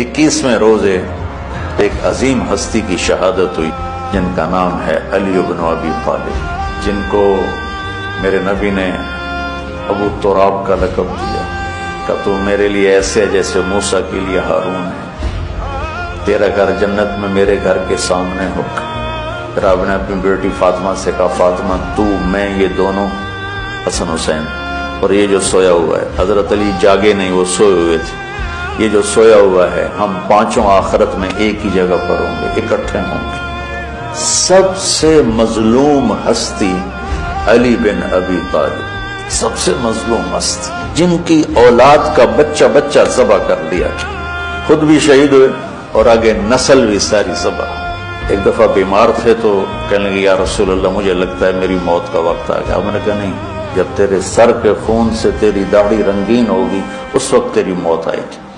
21ویں روزے ایک عظیم ہستی کی شہادت ہوئی جن کا نام ہے علی بن ابی طالب، جن کو میرے نبی نے ابو تراب کا لقب دیا کہ تو میرے لیے ایسے جیسے موسیٰ کے لیے ہارون ہے، تیرا گھر جنت میں میرے گھر کے سامنے ہو۔ پھر آپ نے اپنی بیٹی فاطمہ سے کہا فاطمہ تو میں یہ دونوں حسن حسین، اور یہ جو سویا ہوا ہے، حضرت علی جاگے نہیں، وہ سوئے ہوئے تھے، یہ جو سویا ہوا ہے ہم پانچوں آخرت میں ایک ہی جگہ پر ہوں گے، اکٹھے ہوں گے۔ سب سے مظلوم ہستی علی بن ابی طالب، سب سے مظلوم ہستی، جن کی اولاد کا بچہ بچہ ذبح کر دیا، خود بھی شہید ہوئے اور آگے نسل بھی ساری ذبح۔ ایک دفعہ بیمار تھے تو کہنے لگے یا رسول اللہ مجھے لگتا ہے میری موت کا وقت آ گیا۔ میں نے کہا نہیں، جب تیرے سر کے خون سے تیری داڑھی رنگین ہوگی اس وقت تیری موت آئے گی۔